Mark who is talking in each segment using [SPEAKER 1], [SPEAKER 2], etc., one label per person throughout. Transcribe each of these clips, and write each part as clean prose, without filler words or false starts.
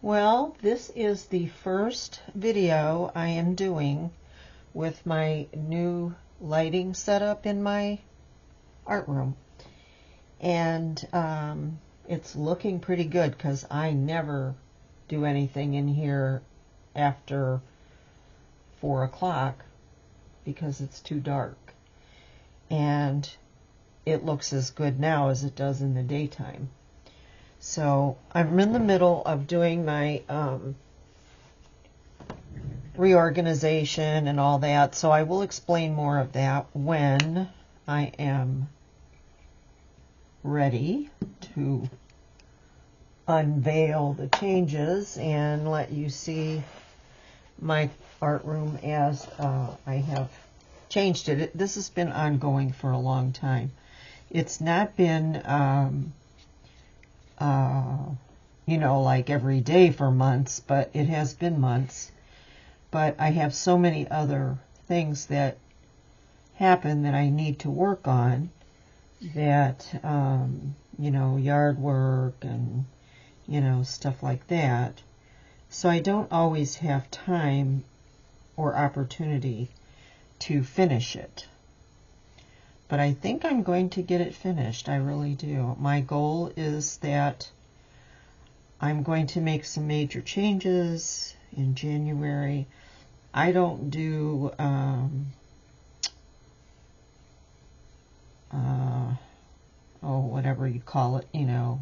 [SPEAKER 1] Well, this is the first video I am doing with my new lighting setup in my art room. And it's looking pretty good because I never do anything in here after 4 o'clock because it's too dark. And it looks as good now as it does in the daytime. So I'm in the middle of doing my reorganization and all that, so I will explain more of that when I am ready to unveil the changes and let you see my art room as I have changed it. This has been ongoing for a long time. It's not been you know, like every day for months, but it has been months. But I have so many other things that happen that I need to work on that, you know, yard work and, you know, stuff like that. So I don't always have time or opportunity to finish it. But I think I'm going to get it finished. I really do. My goal is that I'm going to make some major changes in January. I don't do whatever you call it, you know.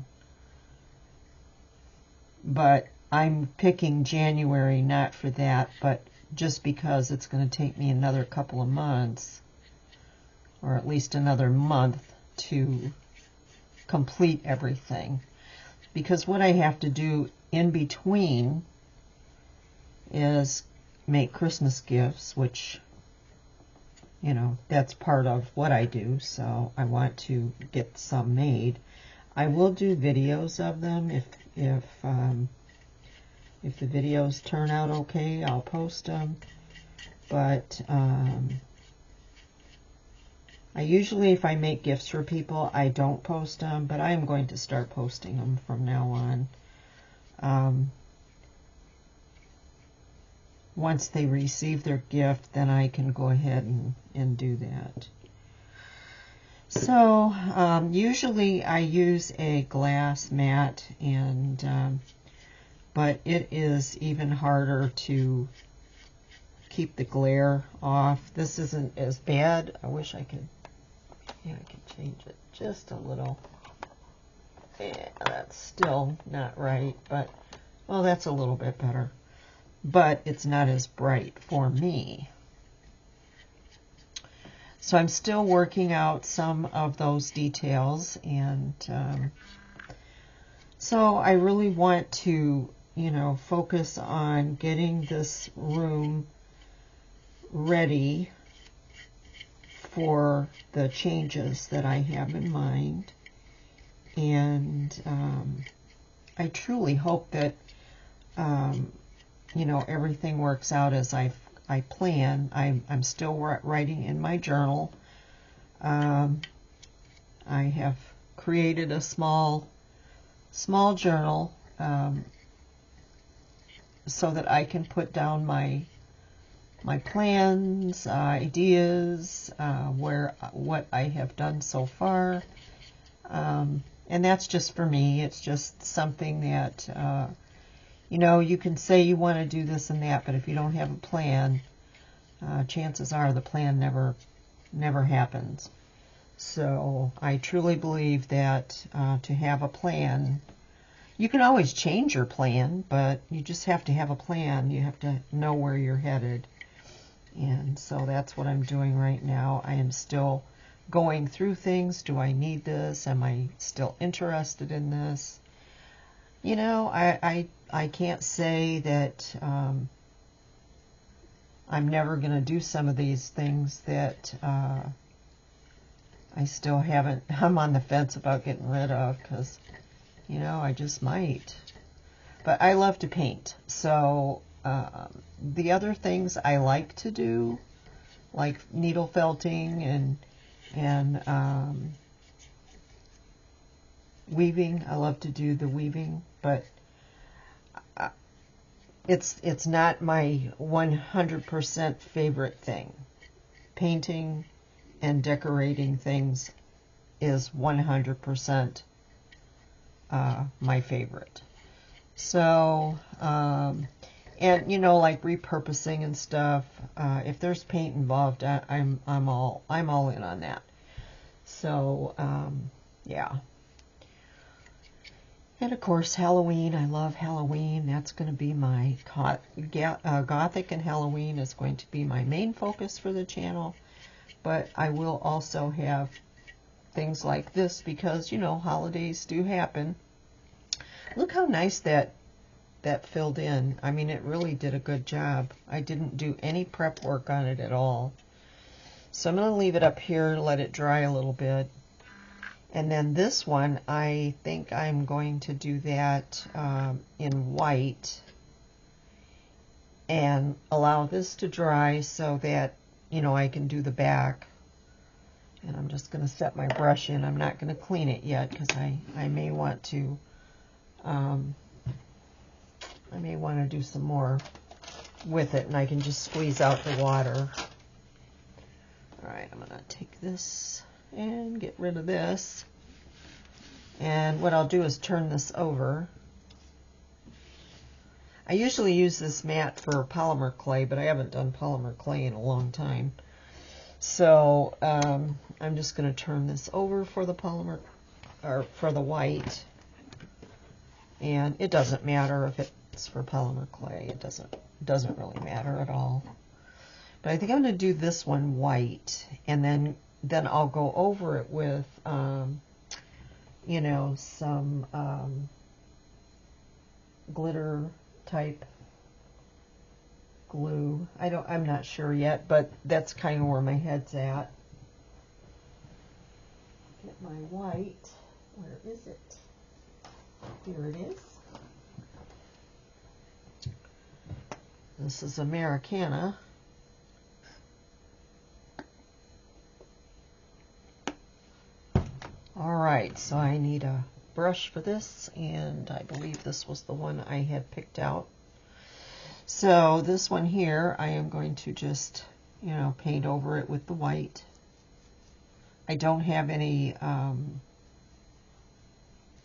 [SPEAKER 1] But I'm picking January not for that, but just because it's going to take me another couple of months, or at least another month, to complete everything. Because what I have to do in between is make Christmas gifts, which, you know, that's part of what I do, so I want to get some made. I will do videos of them. If the videos turn out okay, I'll post them. But I usually, if I make gifts for people, I don't post them, but I am going to start posting them from now on. Once they receive their gift, then I can go ahead and do that. So, usually I use a glass mat, and but it is even harder to keep the glare off. This isn't as bad. I wish I could. Yeah, I can change it just a little. Yeah, that's still not right, but, well, that's a little bit better. But it's not as bright for me. So I'm still working out some of those details, and so I really want to, you know, focus on getting this room ready for the changes that I have in mind. And I truly hope that you know, everything works out as I plan. I'm still writing in my journal. I have created a small journal so that I can put down my plans, ideas, what I have done so far, and that's just for me. It's just something that you know, you can say you want to do this and that, but if you don't have a plan, chances are the plan never happens. So I truly believe that to have a plan, you can always change your plan, but you just have to have a plan. You have to know where you're headed. And so that's what I'm doing right now. I am still going through things. Do I need this? Am I still interested in this? You know, I can't say that I'm never going to do some of these things that I still haven't, I'm on the fence about getting rid of, because, you know, I just might. But I love to paint, so the other things I like to do, like needle felting and weaving, I love to do the weaving, but it's not my 100% favorite thing. Painting and decorating things is 100% my favorite. So, and you know, like repurposing and stuff. If there's paint involved, I'm all in on that. So, yeah. And of course, Halloween. I love Halloween. That's going to be my Gothic, and Halloween is going to be my main focus for the channel. But I will also have things like this because, you know, holidays do happen. Look how nice that filled in. I mean, it really did a good job. I didn't do any prep work on it at all. So I'm going to leave it up here, let it dry a little bit. And then this one, I think I'm going to do that in white and allow this to dry so that, you know, I can do the back. And I'm just going to set my brush in. I'm not going to clean it yet because I may want to do some more with it, and I can just squeeze out the water. All right, I'm going to take this and get rid of this. And what I'll do is turn this over. I usually use this mat for polymer clay, but I haven't done polymer clay in a long time. So I'm just going to turn this over for the polymer, or for the white. And it doesn't matter if it's for polymer clay. It doesn't really matter at all. But I think I'm going to do this one white, and then I'll go over it with, you know, some glitter type glue. I'm not sure yet, but that's kind of where my head's at. Get my white. Where is it? Here it is. This is Americana. Alright, so I need a brush for this, and I believe this was the one I had picked out. So this one here, I am going to just, you know, paint over it with the white. I don't have any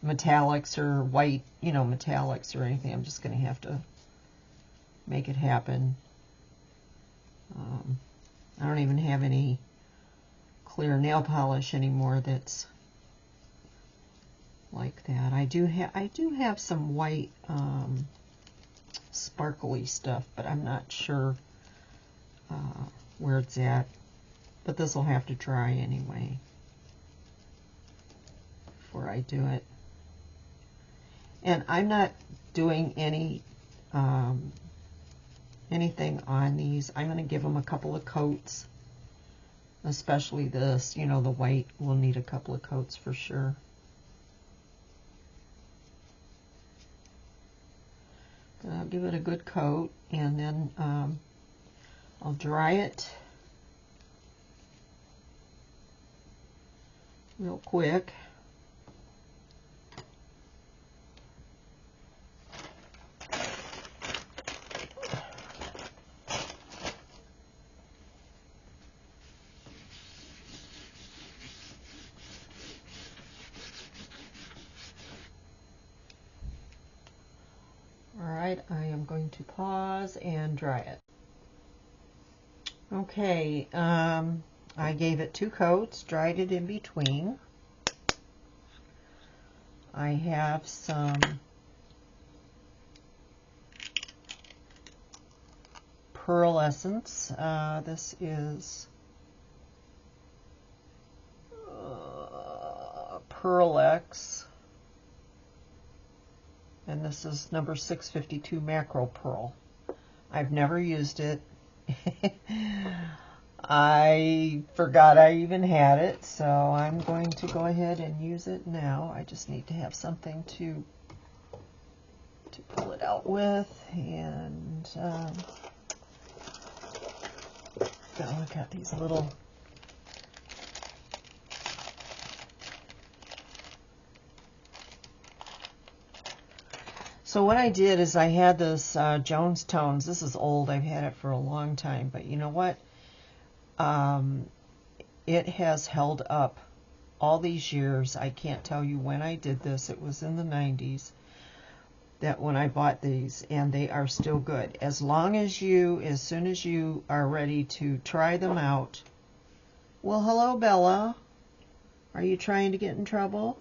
[SPEAKER 1] metallics or white, you know, metallics or anything. I'm just going to have to make it happen. I don't even have any clear nail polish anymore that's like that. I do have some white sparkly stuff, but I'm not sure where it's at. But this will have to dry anyway before I do it. And I'm not doing any anything on these. I'm going to give them a couple of coats, especially this. You know, the white will need a couple of coats for sure. I'll give it a good coat, and then I'll dry it real quick. Alright, I am going to pause and dry it. Okay, I gave it 2 coats, dried it in between. I have some pearlescence. This is Pearl X. And this is number 652 Macro Pearl. I've never used it. I forgot I even had it, so I'm going to go ahead and use it now. I just need to have something to pull it out with, and gotta look at these little So what I did is I had this Jones Tones. This is old. I've had it for a long time. But you know what? It has held up all these years. I can't tell you when I did this. It was in the 90s that when I bought these, and they are still good. As soon as you are ready to try them out. Well, hello, Bella. Are you trying to get in trouble?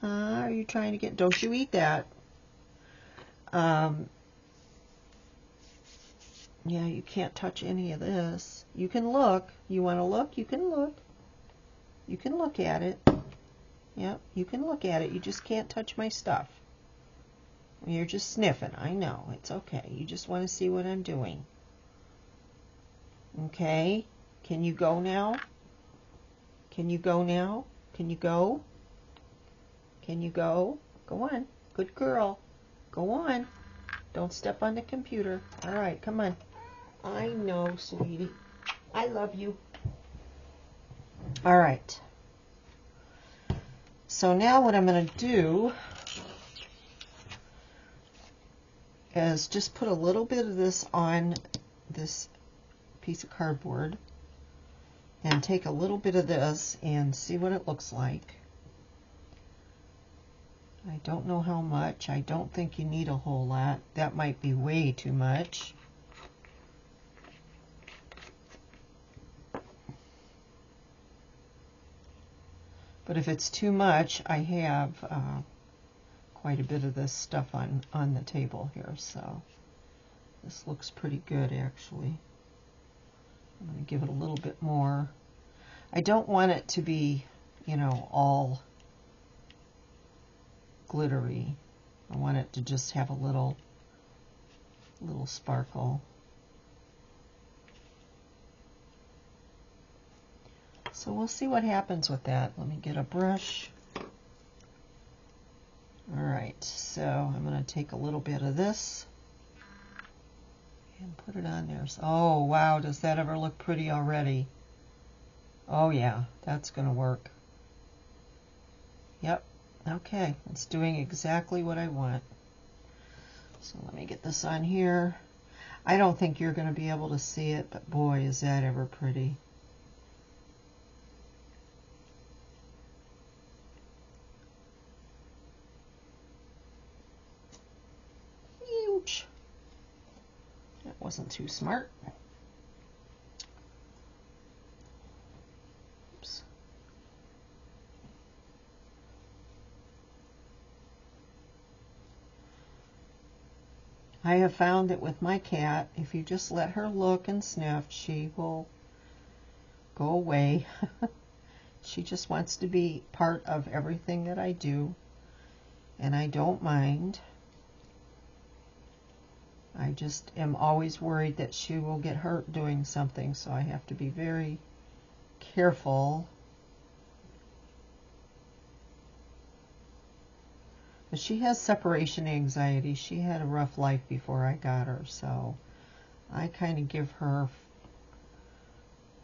[SPEAKER 1] Are you trying to get... Don't you eat that. Yeah, you can't touch any of this. You can look. You want to look? You can look. You can look at it. Yep, you can look at it. You just can't touch my stuff. You're just sniffing. I know. It's okay. You just want to see what I'm doing. Okay? Can you go now? Can you go now? Can you go? Can you go? Go on. Good girl. Go on. Don't step on the computer. All right, come on. I know, sweetie. I love you. All right. So now what I'm going to do is just put a little bit of this on this piece of cardboard and take a little bit of this and see what it looks like. I don't know how much. I don't think you need a whole lot. That might be way too much. But if it's too much, I have quite a bit of this stuff on the table here, so this looks pretty good actually. I'm going to give it a little bit more. I don't want it to be, you know, all glittery. I want it to just have a little sparkle. So we'll see what happens with that. Let me get a brush. Alright, so I'm going to take a little bit of this and put it on there. Oh wow, does that ever look pretty already? Oh yeah, that's going to work. Yep, okay, it's doing exactly what I want. So let me get this on here. I don't think you're going to be able to see it, but boy, is that ever pretty. Ouch. That wasn't too smart. Oops. I have found that with my cat, if you just let her look and sniff, she will go away. She just wants to be part of everything that I do, and I don't mind. I just am always worried that she will get hurt doing something, so I have to be very careful. But she has separation anxiety. She had a rough life before I got her, so I kind of give her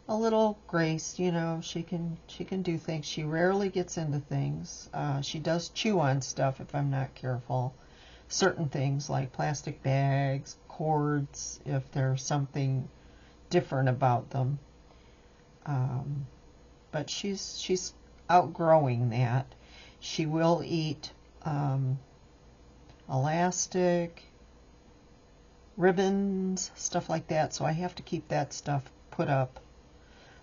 [SPEAKER 1] a little grace. You know, she can do things. She rarely gets into things. She does chew on stuff if I'm not careful. Certain things like plastic bags, cords, if there's something different about them. But she's outgrowing that. She will eat elastic, ribbons, stuff like that, so I have to keep that stuff put up.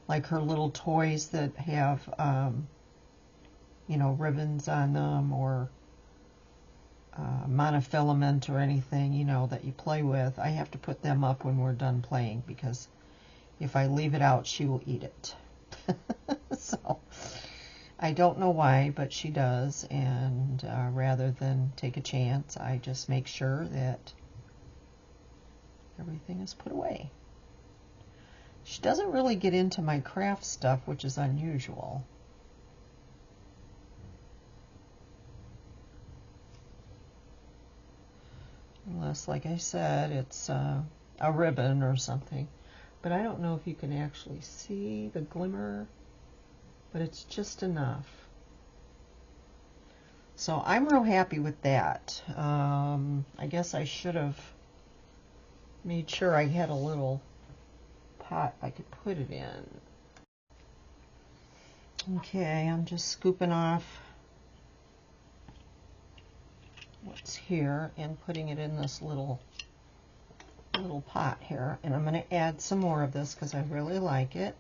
[SPEAKER 1] Like her little toys that have, you know, ribbons on them, or monofilament or anything, you know, that you play with. I have to put them up when we're done playing, because if I leave it out, she will eat it. So I don't know why, but she does, and rather than take a chance, I just make sure that everything is put away. She doesn't really get into my craft stuff, which is unusual. Unless, like I said, it's a ribbon or something. But I don't know if you can actually see the glimmer, but it's just enough. So I'm real happy with that. I guess I should have made sure I had a little pot I could put it in. Okay, I'm just scooping off what's here and putting it in this little pot here. And I'm going to add some more of this because I really like it.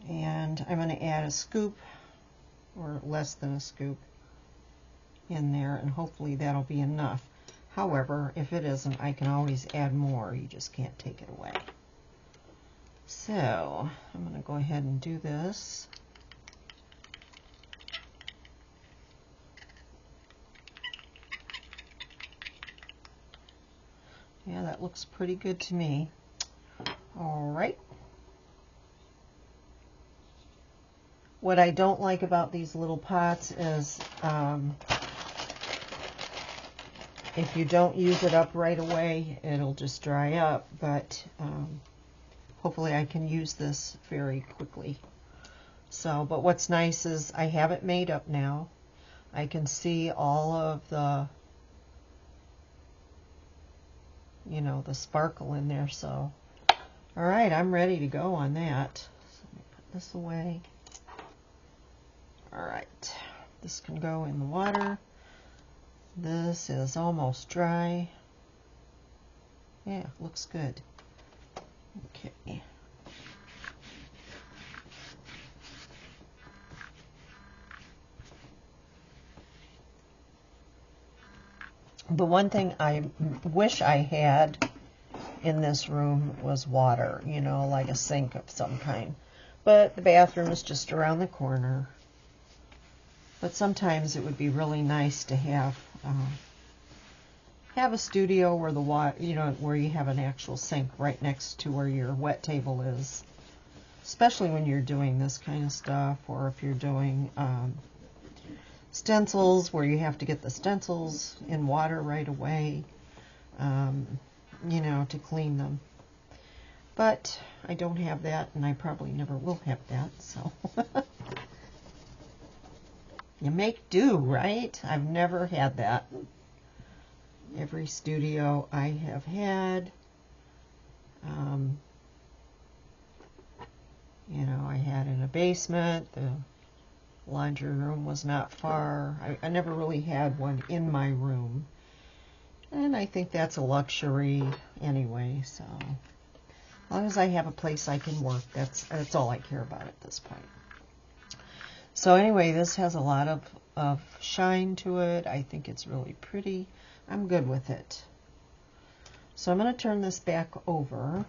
[SPEAKER 1] And I'm going to add a scoop or less than a scoop in there, and hopefully that'll be enough. However, if it isn't, I can always add more. You just can't take it away. So I'm going to go ahead and do this. Yeah, that looks pretty good to me. All right. What I don't like about these little pots is if you don't use it up right away, it'll just dry up, but hopefully I can use this very quickly. So, but what's nice is I have it made up now. I can see all of the, you know, the sparkle in there. So, all right, I'm ready to go on that. So let me put this away. All right, this can go in the water. This is almost dry. Yeah, looks good. Okay. The one thing I wish I had in this room was water, you know, like a sink of some kind. But the bathroom is just around the corner. But sometimes it would be really nice to have a studio where the water, you know, where you have an actual sink right next to where your wet table is. Especially when you're doing this kind of stuff, or if you're doing stencils where you have to get the stencils in water right away, you know, to clean them. But I don't have that, and I probably never will have that, so. You make do, right? I've never had that. Every studio I have had, you know, I had in a basement. The laundry room was not far. I never really had one in my room. And I think that's a luxury anyway, so as long as I have a place I can work, that's all I care about at this point. So anyway, this has a lot of shine to it. I think it's really pretty. I'm good with it. So I'm going to turn this back over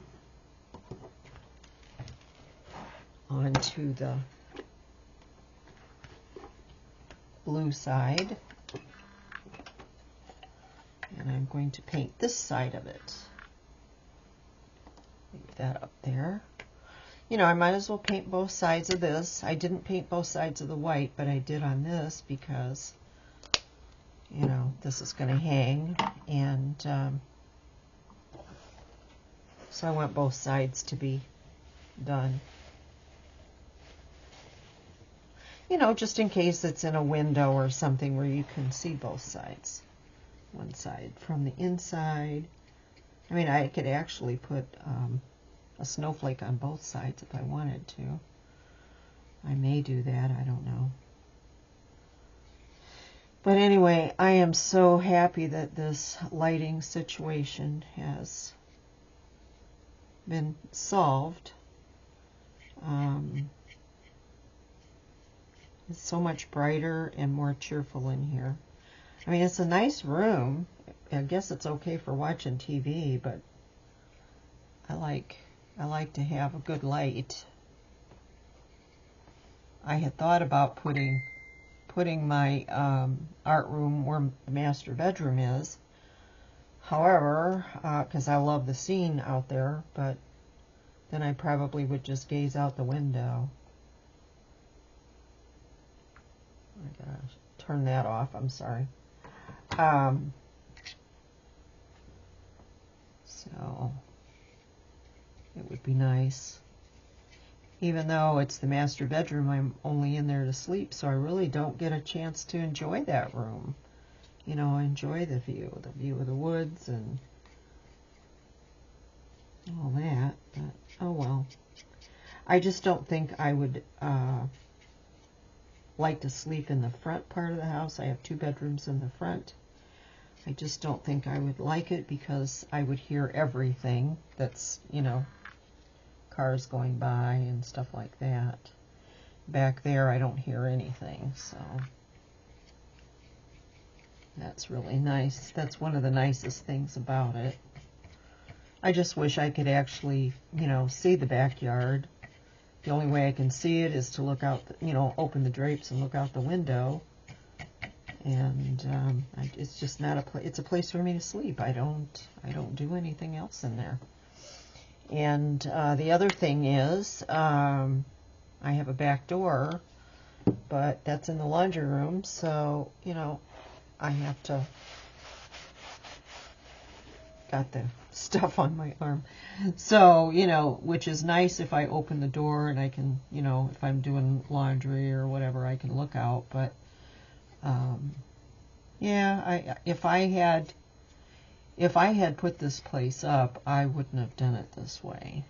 [SPEAKER 1] onto the blue side. And I'm going to paint this side of it. Leave that up there. You know, I might as well paint both sides of this. I didn't paint both sides of the white, but I did on this because, you know, this is going to hang. And so I want both sides to be done. You know, just in case it's in a window or something where you can see both sides. One side from the inside. I mean, I could actually put a snowflake on both sides if I wanted to. I may do that, I don't know. But anyway, I am so happy that this lighting situation has been solved. It's so much brighter and more cheerful in here. I mean, it's a nice room. I guess it's okay for watching TV, but I like to have a good light. I had thought about putting my art room where the master bedroom is. However, because I love the scene out there, but then I probably would just gaze out the window. I gotta turn that off, I'm sorry. So it would be nice even though it's the master bedroom, I'm only in there to sleep, so I really don't get a chance to enjoy that room. You know, enjoy the view of the woods and all that, but oh well. I just don't think I would like to sleep in the front part of the house. I have 2 bedrooms in the front. I just don't think I would like it because I would hear everything that's, you know, cars going by and stuff like that. Back there I don't hear anything, so that's really nice. That's one of the nicest things about it. I just wish I could actually, you know, see the backyard. The only way I can see it is to look out, you know, open the drapes and look out the window. And it's just not a place. It's a place for me to sleep. I don't do anything else in there. And the other thing is, I have a back door, but that's in the laundry room. So, you know, I have to. Got the stuff on my arm. So, you know, which is nice if I open the door and I can, you know, if I'm doing laundry or whatever, I can look out. But, yeah, if I had put this place up, I wouldn't have done it this way.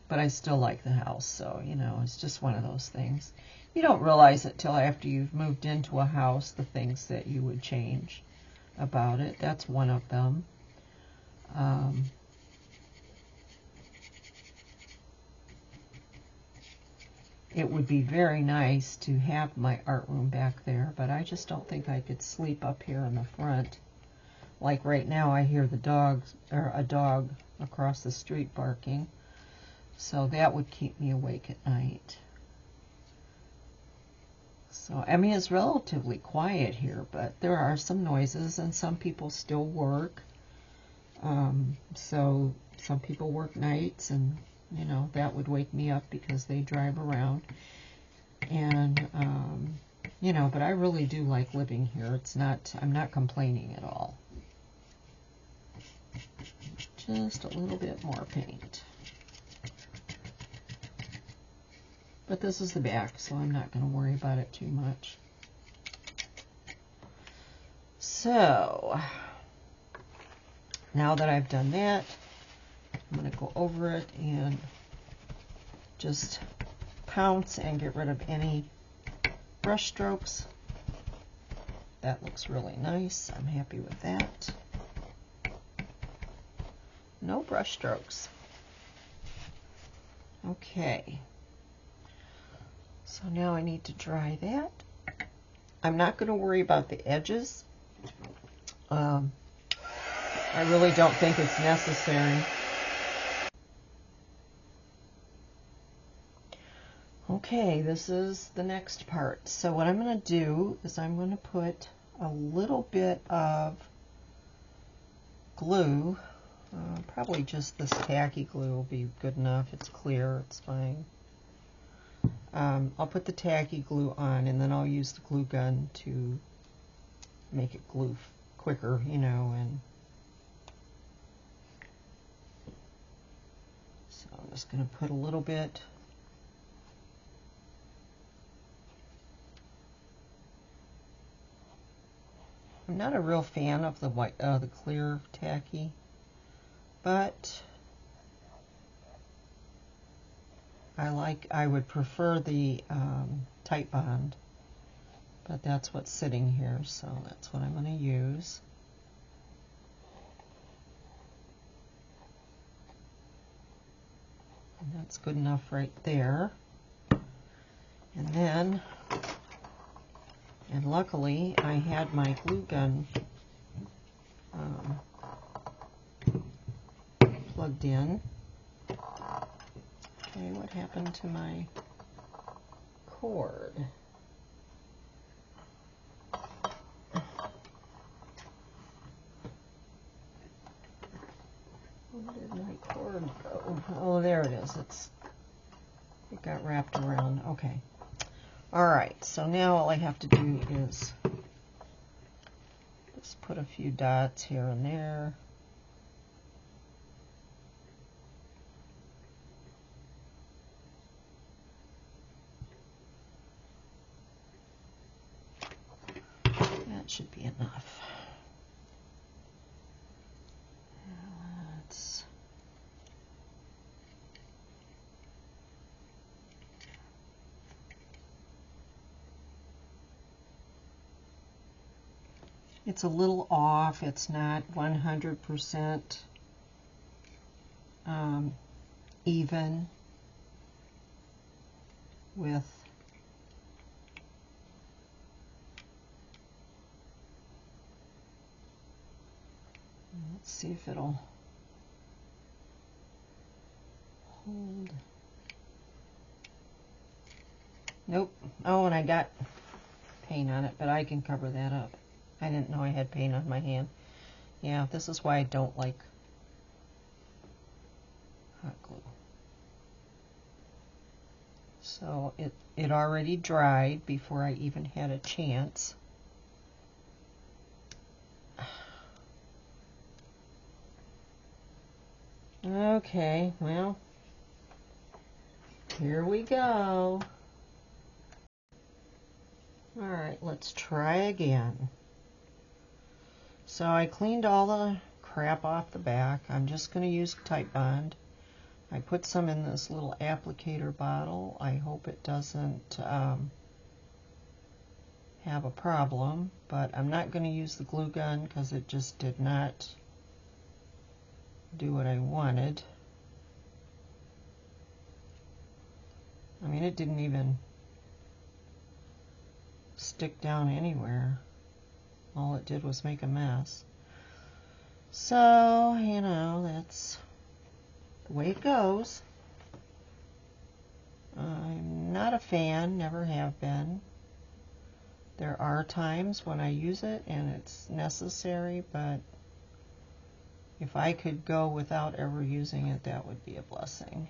[SPEAKER 1] But I still like the house, so, you know, it's just one of those things. You don't realize it till after you've moved into a house, the things that you would change about it. That's one of them. It would be very nice to have my art room back there, but I just don't think I could sleep up here in the front. Like right now, I hear the dogs, or a dog across the street barking, so that would keep me awake at night. So, I mean, it's relatively quiet here, but there are some noises, and some people still work. So some people work nights, and, you know, that would wake me up because they drive around. And, you know, but I really do like living here. It's not, I'm not complaining at all. Just a little bit more paint. But this is the back, so I'm not going to worry about it too much. So, now that I've done that, I'm going to go over it and just pounce and get rid of any brush strokes. That looks really nice. I'm happy with that. No brush strokes. Okay. So now I need to dry that. I'm not going to worry about the edges. I really don't think it's necessary. Okay, this is the next part. So what I'm going to do is I'm going to put a little bit of glue. Probably just this tacky glue will be good enough. It's clear, it's fine. I'll put the tacky glue on, and then I'll use the glue gun to make it glue quicker, you know. And so I'm just going to put a little bit. I'm not a real fan of the white, the clear tacky, but I would prefer the tight bond, but that's what's sitting here, so that's what I'm going to use. And that's good enough right there. And then, and luckily I had my glue gun plugged in. Okay, what happened to my cord? Where did my cord go? Oh, there it is. It got wrapped around. Okay. All right. So now all I have to do is just put a few dots here and there. should be enough. It's a little off. It's not 100% even with let's see if it'll hold. Nope. Oh, and I got paint on it, but I can cover that up. I didn't know I had paint on my hand. Yeah, this is why I don't like hot glue. So it already dried before I even had a chance. Okay, well, here we go. All right, let's try again. So I cleaned all the crap off the back. I'm just going to use Titebond. I put some in this little applicator bottle. I hope it doesn't have a problem, but I'm not going to use the glue gun because it just did not do what I wanted. I mean, it didn't even stick down anywhere. All it did was make a mess. So, you know, that's the way it goes. I'm not a fan, never have been. There are times when I use it and it's necessary, but if I could go without ever using it, that would be a blessing.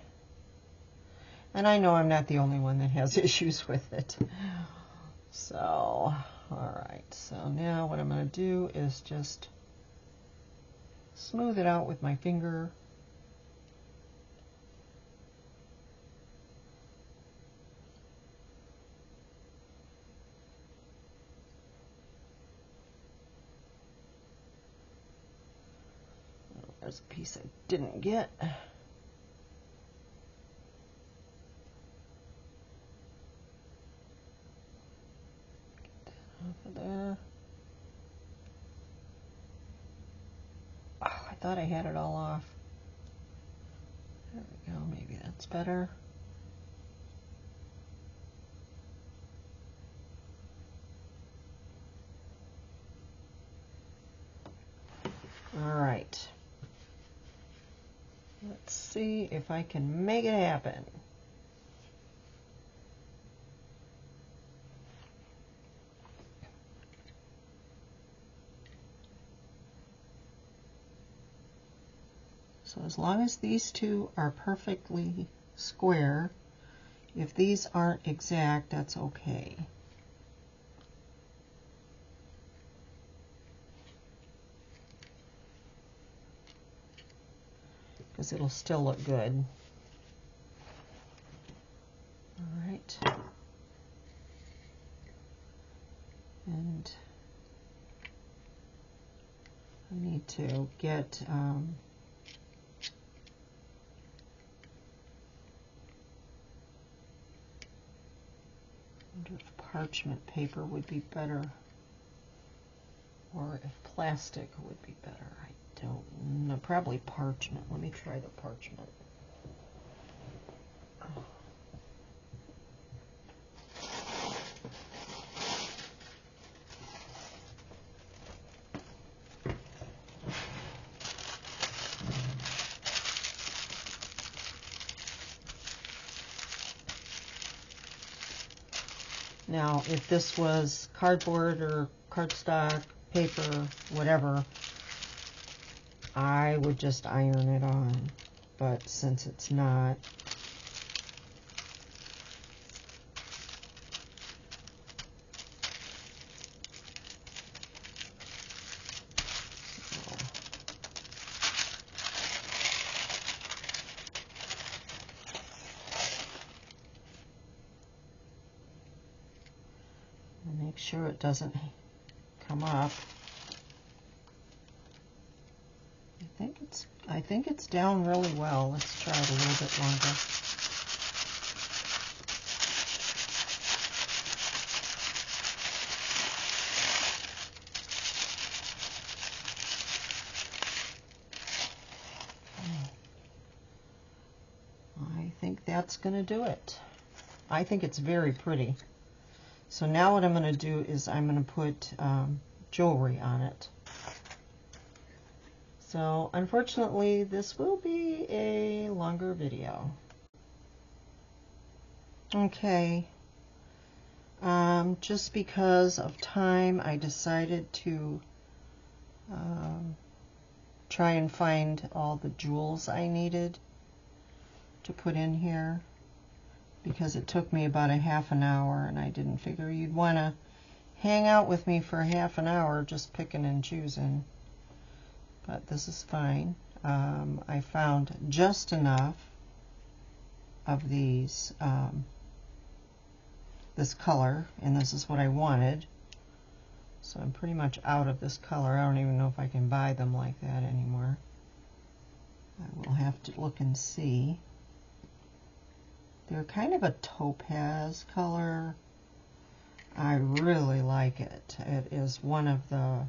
[SPEAKER 1] And I know I'm not the only one that has issues with it. So, alright, so now what I'm going to do is just smooth it out with my finger. Oh, there's a piece I didn't get. Off of there. Oh, I thought I had it all off. There we go, maybe that's better. Alright. Let's see if I can make it happen. So as long as these two are perfectly square, if these aren't exact, that's okay. Because it'll still look good. All right. And I need to get I wonder if parchment paper would be better, or if plastic would be better. I don't know. Probably parchment. Let me try the parchment. Now, if this was cardboard or cardstock, paper, whatever, I would just iron it on. But since it's not, make sure it doesn't come up. I think it's down really well. Let's try it a little bit longer. I think that's going to do it. I think it's very pretty. So now what I'm going to do is I'm going to put jewelry on it. So unfortunately, this will be a longer video. Okay. Just because of time, I decided to try and find all the jewels I needed to put in here, because it took me about a half an hour, and I didn't figure you'd want to hang out with me for half an hour just picking and choosing. But this is fine. I found just enough of these, this color, and this is what I wanted. So I'm pretty much out of this color. I don't even know if I can buy them like that anymore. I will have to look and see. They're kind of a topaz color. I really like it. It is one of the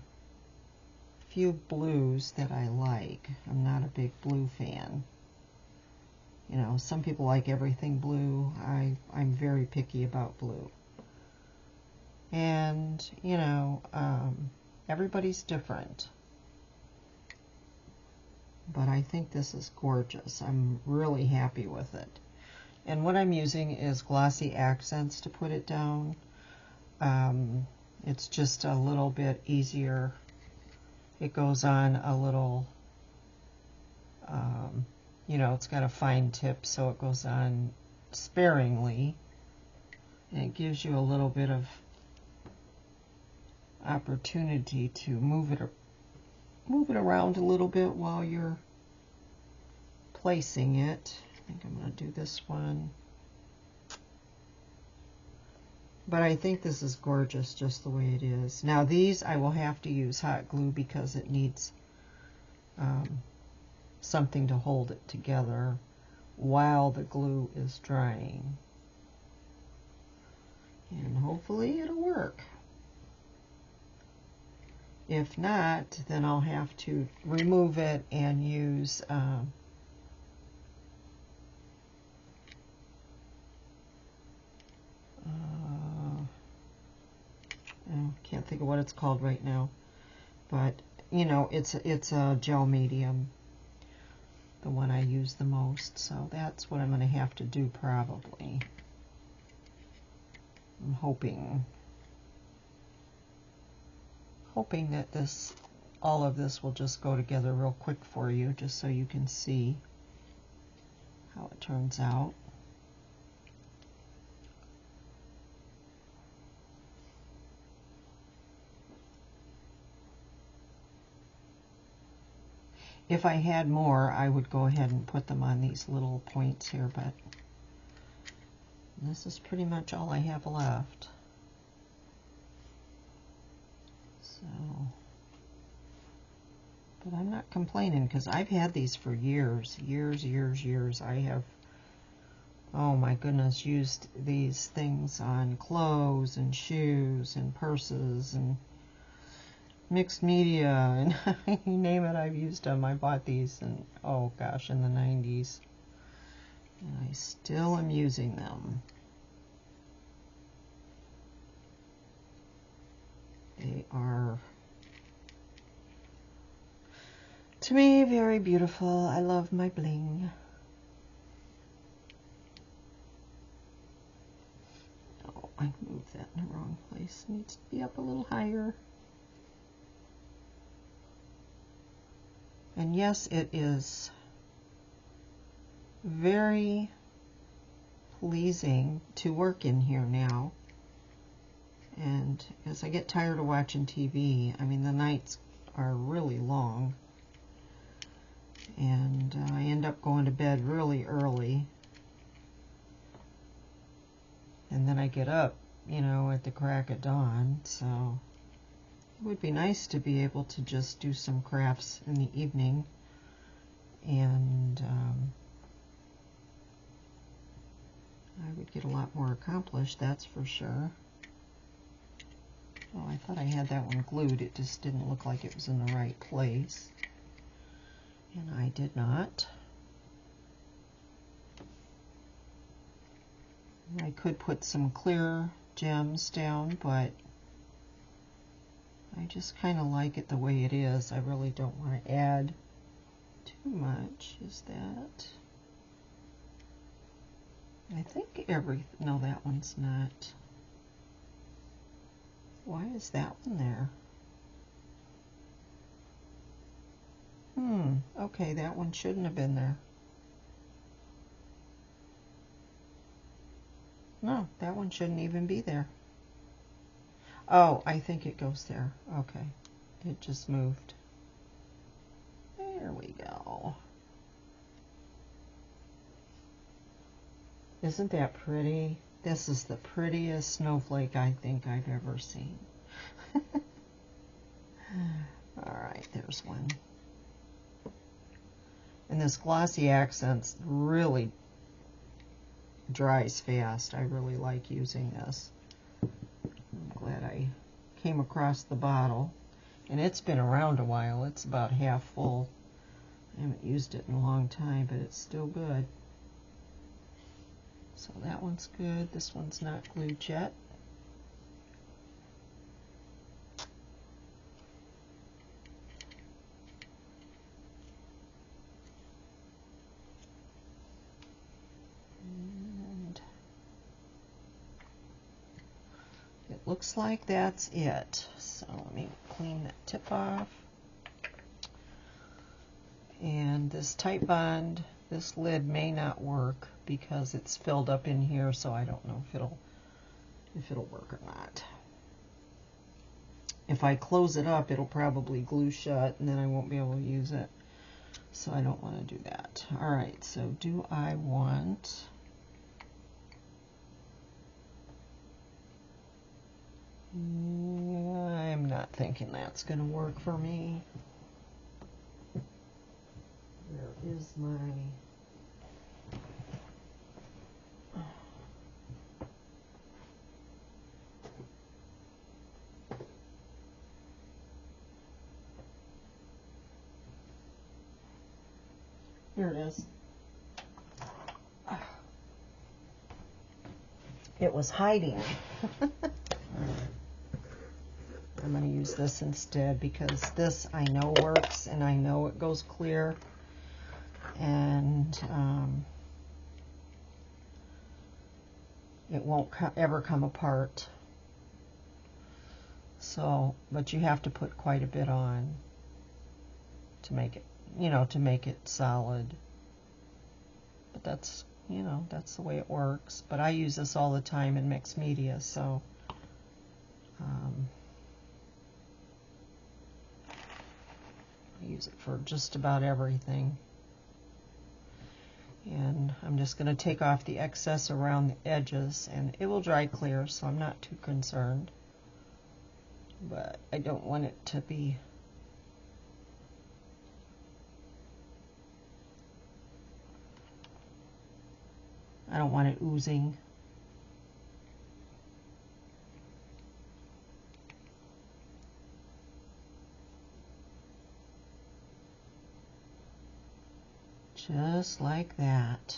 [SPEAKER 1] few blues that I like. I'm not a big blue fan. You know, some people like everything blue. I'm very picky about blue. And, you know, everybody's different. But I think this is gorgeous. I'm really happy with it. And what I'm using is glossy accents to put it down. It's just a little bit easier. It goes on a little, you know, it's got a fine tip, so it goes on sparingly. And it gives you a little bit of opportunity to move it around a little bit while you're placing it. I think I'm going to do this one. But I think this is gorgeous just the way it is. Now these I will have to use hot glue because it needs something to hold it together while the glue is drying. And hopefully it'll work. If not, then I'll have to remove it and use I can't think of what it's called right now, but you know, it's a gel medium, the one I use the most, so that's what I'm going to have to do probably. I'm hoping that all of this will just go together real quick for you, just so you can see how it turns out. If I had more, I would go ahead and put them on these little points here, but this is pretty much all I have left. So, but I'm not complaining because I've had these for years. I have, oh my goodness, used these things on clothes and shoes and purses and mixed media, and you name it, I've used them. I bought these in, oh gosh, in the 90s. And I still am using them. They are, to me, very beautiful. I love my bling. Oh, I moved that in the wrong place. It needs to be up a little higher. And yes, it is very pleasing to work in here now. And as I get tired of watching TV, I mean, the nights are really long. And I end up going to bed really early. And then I get up, you know, at the crack of dawn, so It would be nice to be able to just do some crafts in the evening, and I would get a lot more accomplished, that's for sure. Oh, I thought I had that one glued. It just didn't look like it was in the right place. And I did not. I could put some clear gems down, but I just kind of like it the way it is. I really don't want to add too much. Is that? I think no, that one's not. Why is that one there? Okay, that one shouldn't have been there. No, that one shouldn't even be there. Oh, I think it goes there. Okay, it just moved. There we go. Isn't that pretty? This is the prettiest snowflake I think I've ever seen. Alright, there's one. And this glossy accents really dries fast. I really like using this. I'm glad I came across the bottle. And it's been around a while. It's about half full. I haven't used it in a long time, but it's still good. So that one's good. This one's not glued yet. And it looks like that's it. So let me clean that tip off. And this tight bond, this lid may not work because it's filled up in here, so I don't know if it'll work or not. If I close it up, it'll probably glue shut, and then I won't be able to use it. So I don't want to do that. All right, so do I want... I'm not thinking that's going to work for me. Where is my... Here it is. It was hiding. I'm going to use this instead because this I know works and I know it goes clear, and it won't ever come apart. So, but you have to put quite a bit on to make it, to make it solid. But that's, that's the way it works. But I use this all the time in mixed media, so I use it for just about everything. And I'm just going to take off the excess around the edges, and it will dry clear, so I'm not too concerned. But I don't want it to be I don't want it oozing. Just like that.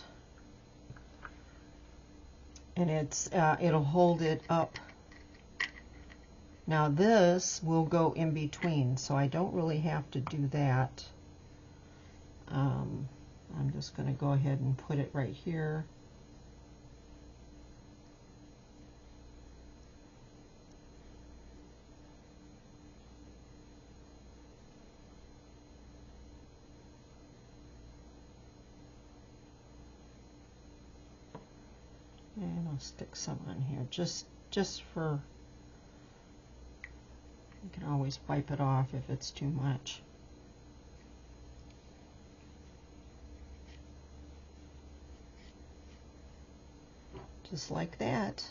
[SPEAKER 1] And it'll hold it up. Now this will go in between, so I don't really have to do that. I'm just going to go ahead and put it right here. And I'll stick some on here, just for, you can always wipe it off if it's too much. Just like that.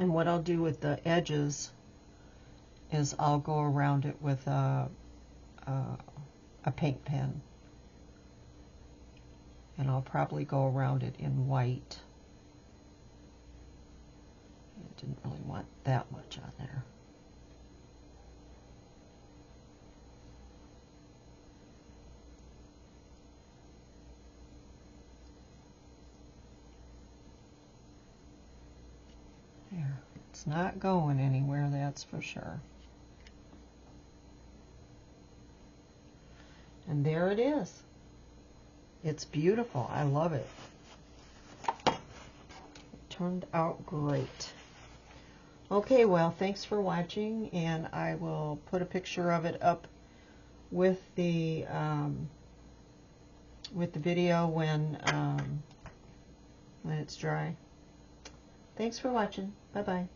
[SPEAKER 1] And what I'll do with the edges is I'll go around it with a paint pen. And I'll probably go around it in white. I didn't really want that much on there. There. It's not going anywhere, that's for sure. And there it is. It's beautiful. I love it. It turned out great. Okay, well, thanks for watching, and I will put a picture of it up with the video when it's dry. Thanks for watching. Bye-bye.